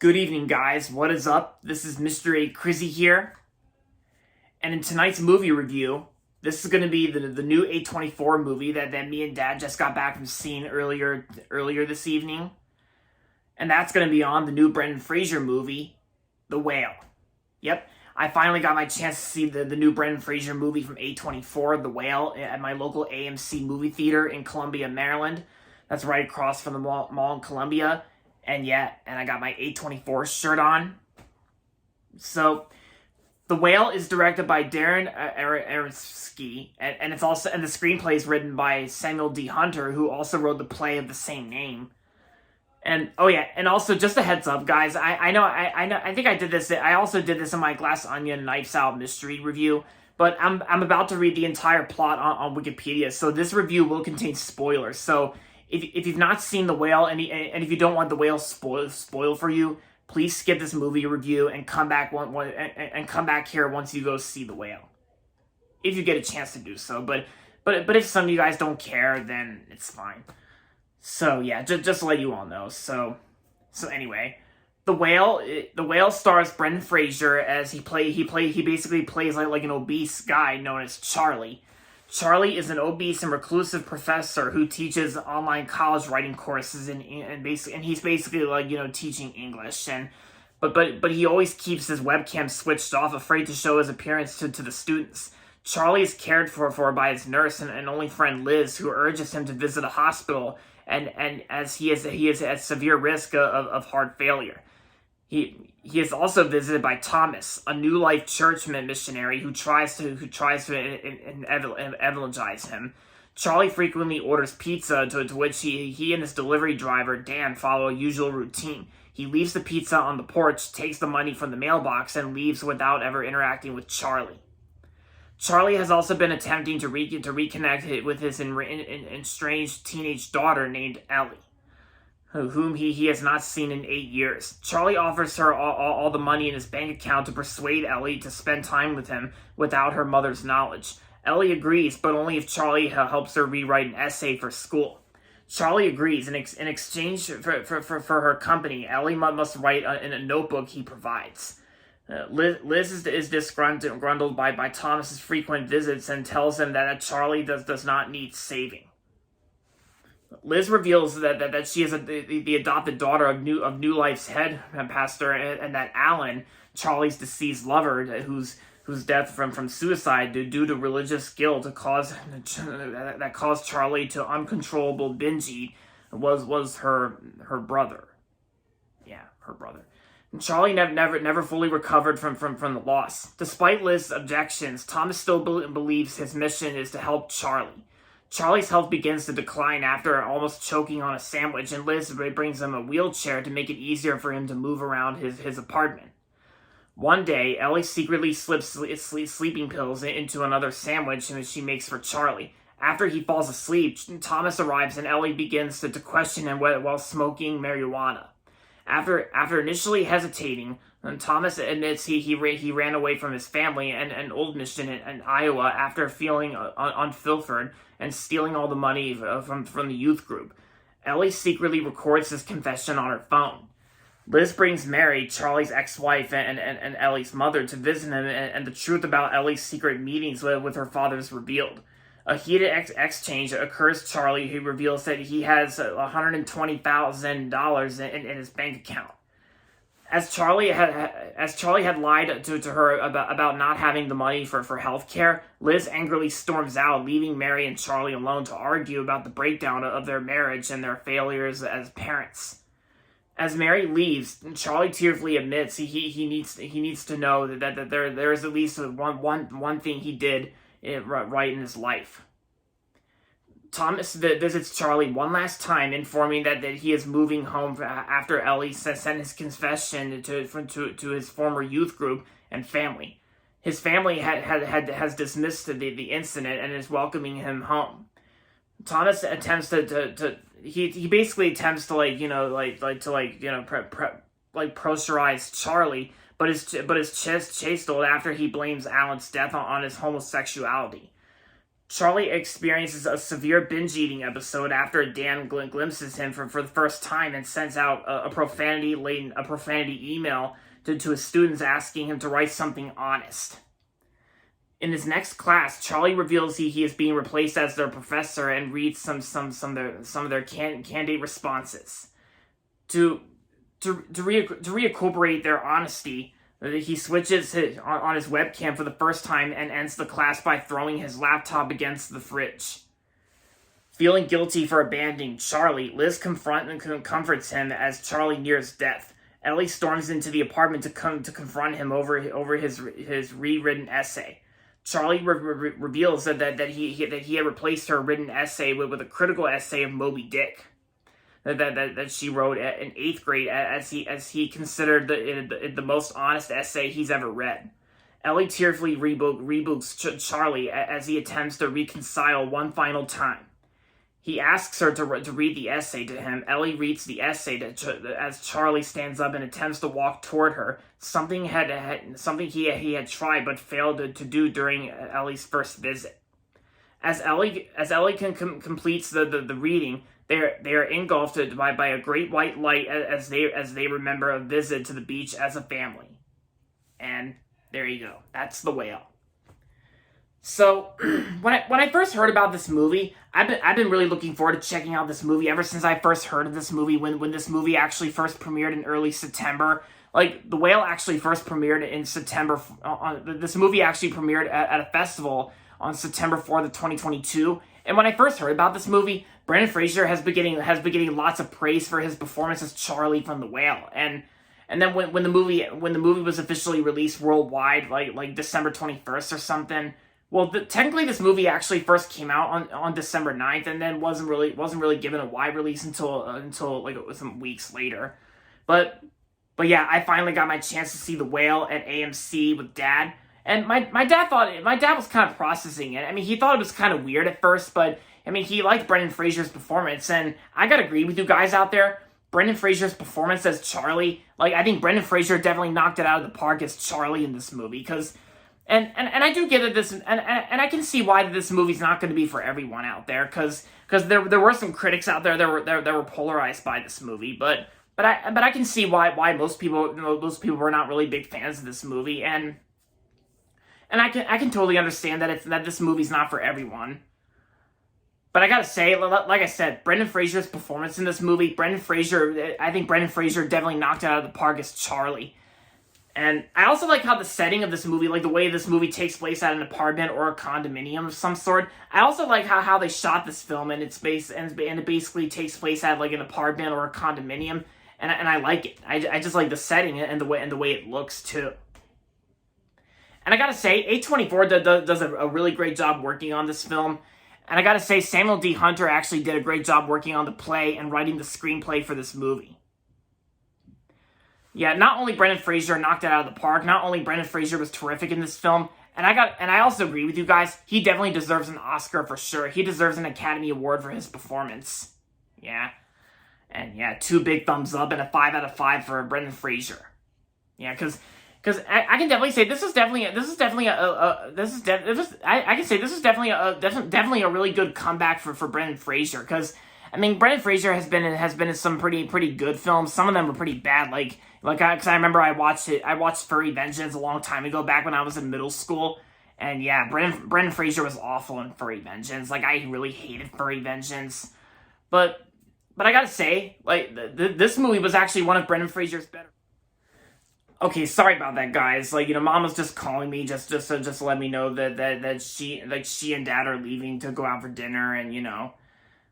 Good evening, guys. What is up? This is Mr. A. Crizzy here. And in tonight's movie review, this is going to be the new A24 movie that me and Dad just got back from seeing earlier this evening. And that's going to be on the new Brendan Fraser movie, The Whale. Yep, I finally got my chance to see the new Brendan Fraser movie from A24, The Whale, at my local AMC movie theater in Columbia, Maryland. That's right across from the mall in Columbia. And I got my A24 shirt on. So, The Whale is directed by Darren Aronofsky, and the screenplay is written by Samuel D. Hunter, who also wrote the play of the same name. And also just a heads up, guys. I think I did this. I also did this in my Glass Onion Knives Out mystery review. But I'm about to read the entire plot on Wikipedia, so this review will contain spoilers. So if you've not seen The Whale and if you don't want The Whale spoiled for you, please skip this movie review and come back come back here once you go see The Whale, if you get a chance to do so. But if some of you guys don't care, then it's fine. So yeah, just to let you all know. So anyway, The Whale stars Brendan Fraser as he basically plays like an obese guy known as Charlie. Charlie is an obese and reclusive professor who teaches online college writing courses and he's basically like, teaching English, but he always keeps his webcam switched off, afraid to show his appearance to the students. Charlie is cared for by his nurse and only friend Liz, who urges him to visit a hospital and as he is at severe risk of heart failure. He is also visited by Thomas, a New Life church missionary who tries to evangelize him. Charlie frequently orders pizza, to which he and his delivery driver Dan follow a usual routine. He leaves the pizza on the porch, takes the money from the mailbox, and leaves without ever interacting with Charlie. Charlie has also been attempting to reconnect with his estranged teenage daughter named Ellie, whom he has not seen in 8 years. Charlie offers her all the money in his bank account to persuade Ellie to spend time with him without her mother's knowledge. Ellie agrees, but only if Charlie helps her rewrite an essay for school. Charlie agrees. In exchange for her company, Ellie must write in a notebook he provides. Liz is disgruntled by Thomas's frequent visits and tells him that Charlie does not need saving. Liz reveals that she is the adopted daughter of New Life's head pastor, and that Alan, Charlie's deceased lover, whose death from suicide due to religious guilt caused Charlie to uncontrollable binge eat, was her brother. Yeah, her brother. And Charlie never fully recovered from the loss. Despite Liz's objections, Thomas still believes his mission is to help Charlie. Charlie's health begins to decline after almost choking on a sandwich, and Liz brings him a wheelchair to make it easier for him to move around his apartment. One day, Ellie secretly slips sleeping pills into another sandwich she makes for Charlie. After he falls asleep, Thomas arrives and Ellie begins to question him while smoking marijuana. After initially hesitating, Thomas admits he ran away from his family and Old Mission in Iowa after feeling unfiltered and stealing all the money from the youth group. Ellie secretly records his confession on her phone. Liz brings Mary, Charlie's ex-wife and Ellie's mother, to visit him, and the truth about Ellie's secret meetings with her father is revealed. A heated exchange occurs. Charlie, who reveals that he has $120,000 in his bank account. As Charlie had lied to her about not having the money for health care, Liz angrily storms out, leaving Mary and Charlie alone to argue about the breakdown of their marriage and their failures as parents. As Mary leaves, Charlie tearfully admits he needs to know that there is at least one thing he did right in his life. Thomas visits Charlie one last time, informing that he is moving home after Ellie sent his confession to his former youth group and family. His family has dismissed the incident and is welcoming him home. Thomas attempts he basically attempts to pressurize Charlie, but is chased after he blames Alan's death on his homosexuality. Charlie experiences a severe binge eating episode after Dan glimpses him for the first time and sends out a profanity email to his students asking him to write something honest. In his next class, Charlie reveals he is being replaced as their professor and reads some of their candid responses. To recuperate their honesty, he switches on his webcam for the first time and ends the class by throwing his laptop against the fridge. Feeling guilty for abandoning Charlie, Liz comforts him as Charlie nears death. Ellie storms into the apartment to confront him over his rewritten essay. Charlie reveals that he had replaced her written essay with a critical essay of Moby Dick that she wrote in 8th grade as he considered the most honest essay he's ever read. Ellie tearfully rebooks Charlie as he attempts to reconcile one final time. He asks her to read the essay to him. Ellie reads the essay as Charlie stands up and attempts to walk toward her, something he had tried but failed to do during Ellie's first visit. As Ellie completes the reading, they are engulfed by a great white light as they remember a visit to the beach as a family. And there you go. That's The Whale. So, when I first heard about this movie, I've been really looking forward to checking out this movie ever since I first heard of this movie, when this movie actually first premiered in early September. Like, The Whale actually first premiered in September. This movie actually premiered at a festival on September 4th of 2022. And when I first heard about this movie, Brendan Fraser has been getting lots of praise for his performance as Charlie from The Whale. And then when the movie was officially released worldwide, like December 21st or something. Well, technically, this movie actually first came out on December 9th, and then wasn't really given a wide release until like it was some weeks later. But yeah, I finally got my chance to see The Whale at AMC with Dad, and my dad was kind of processing it. I mean, he thought it was kind of weird at first, but I mean, he liked Brendan Fraser's performance, and I gotta agree with you guys out there. Brendan Fraser's performance as Charlie, like, I think Brendan Fraser definitely knocked it out of the park as Charlie in this movie, because. And I do get that this, and I can see why this movie's not going to be for everyone out there, because there were some critics out there that were polarized by this movie, but I can see why most people were not really big fans of this movie, and I can totally understand that this movie's not for everyone. But I gotta say, like I said, Brendan Fraser's performance in this movie, I think Brendan Fraser definitely knocked it out of the park as Charlie. And I also like how the setting of this movie, like the way this movie takes place at an apartment or a condominium of some sort. I also like how they shot this film, and it basically takes place at like an apartment or a condominium, and I like it. I just like the setting and the way it looks too. And I gotta say, A24 does a really great job working on this film. And I gotta say, Samuel D. Hunter actually did a great job working on the play and writing the screenplay for this movie. Yeah, not only Brendan Fraser knocked it out of the park, not only Brendan Fraser was terrific in this film, and I also agree with you guys, he definitely deserves an Oscar for sure. He deserves an Academy Award for his performance. Yeah. And yeah, 2 big thumbs up and a 5 out of 5 for Brendan Fraser. Yeah, because I can definitely say this is definitely a really good comeback for Brendan Fraser, because I mean, Brendan Fraser has been in some pretty good films. Some of them were pretty bad, because I remember I watched Furry Vengeance a long time ago, back when I was in middle school, and yeah, Brendan Fraser was awful in Furry Vengeance. Like, I really hated Furry Vengeance, but I gotta say, like, this movie was actually one of Brendan Fraser's better. Okay, sorry about that, guys. Like, Mom was just calling me just to let me know that she and Dad are leaving to go out for dinner, and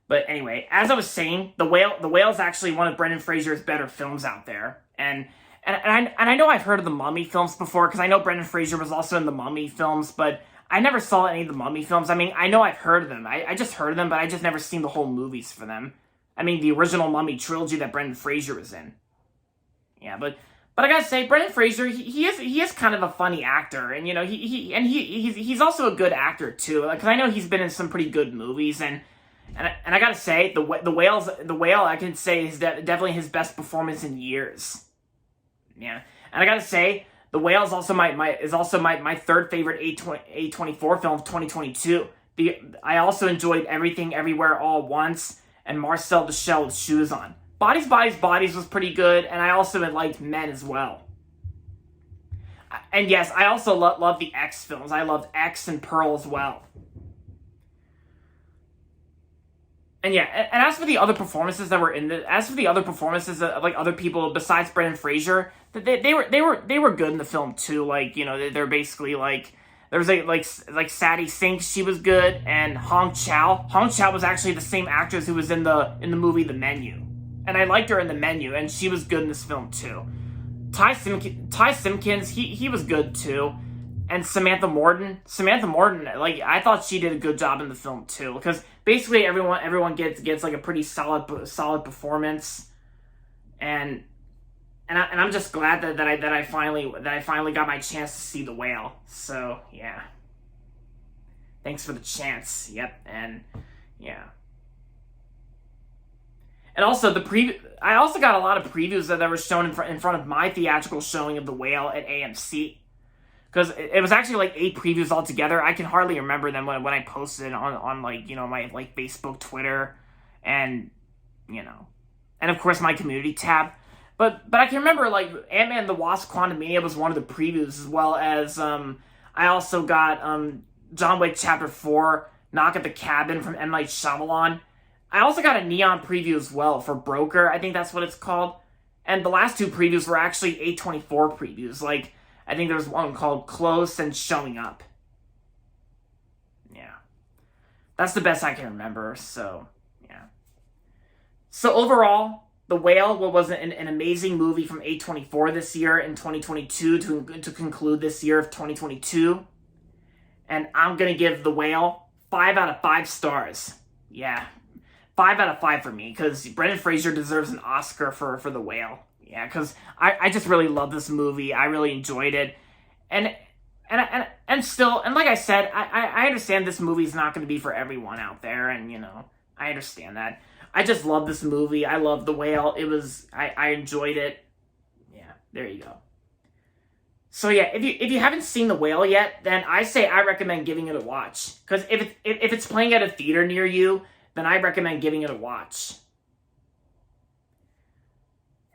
But anyway, as I was saying, The Whale is actually one of Brendan Fraser's better films out there. And I know I've heard of the Mummy films before, because I know Brendan Fraser was also in the Mummy films, but I never saw any of the Mummy films. I mean, I know I've heard of them. I just heard of them, but I just never seen the whole movies for them. I mean, the original Mummy trilogy that Brendan Fraser was in. Yeah, but I gotta say, Brendan Fraser, he is kind of a funny actor, and he's also a good actor too. Because I know he's been in some pretty good movies, and I gotta say, the Whale, I can say is definitely his best performance in years. Yeah, and I gotta say, The Whale is also my third favorite A24 film of 2022. I also enjoyed Everything Everywhere All at Once and Marcel the Shell with Shoes On. Bodies was pretty good, and I also liked Men as well. And yes, I also love the X films. I loved X and Pearl as well. And yeah, and as for the other performances that were in like other people besides Brendan Fraser, they were good in the film too. Like, you know, they're basically like, there was like Sadie Sink, she was good, and Hong Chow. Hong Chow was actually the same actress who was in the movie The Menu, and I liked her in The Menu, and she was good in this film too. Ty Simpkins, he was good too. And Samantha Morton, like, I thought she did a good job in the film too, because basically everyone gets like a pretty solid performance, and I'm just glad that I finally got my chance to see The Whale. So yeah, thanks for the chance. Yep, and yeah. And also I also got a lot of previews that were shown in front of my theatrical showing of The Whale at AMC. Because it was actually like 8 previews altogether. I can hardly remember them when I posted on like, you know, my like Facebook, Twitter, and, you know, and of course my community tab. But I can remember like Ant-Man and the Wasp: Quantumania was one of the previews, as well as I also got John Wick Chapter 4, Knock at the Cabin from M. Night Shyamalan. I also got a Neon preview as well for Broker. I think that's what it's called. And the last 2 previews were actually A24 previews. Like, I think there was one called Close and Showing Up. Yeah. That's the best I can remember, so, yeah. So overall, The Whale was an amazing movie from A24 this year in 2022 to conclude this year of 2022. And I'm going to give The Whale 5 out of 5 stars. Yeah. 5 out of 5 for me, because Brendan Fraser deserves an Oscar for The Whale. Yeah, because I just really love this movie. I really enjoyed it. And still, and like I said, I understand this movie's not going to be for everyone out there, and, you know, I understand that. I just love this movie. I love The Whale. I enjoyed it. Yeah, there you go. So yeah, if you haven't seen The Whale yet, then I recommend giving it a watch. Because if it's playing at a theater near you, then I recommend giving it a watch.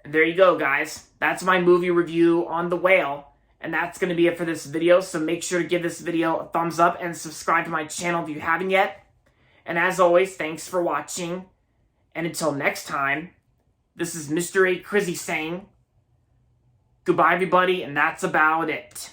There you go, guys. That's my movie review on The Whale. And that's going to be it for this video. So make sure to give this video a thumbs up and subscribe to my channel if you haven't yet. And as always, thanks for watching. And until next time, this is Mr. A. Crizzy saying goodbye, everybody, and that's about it.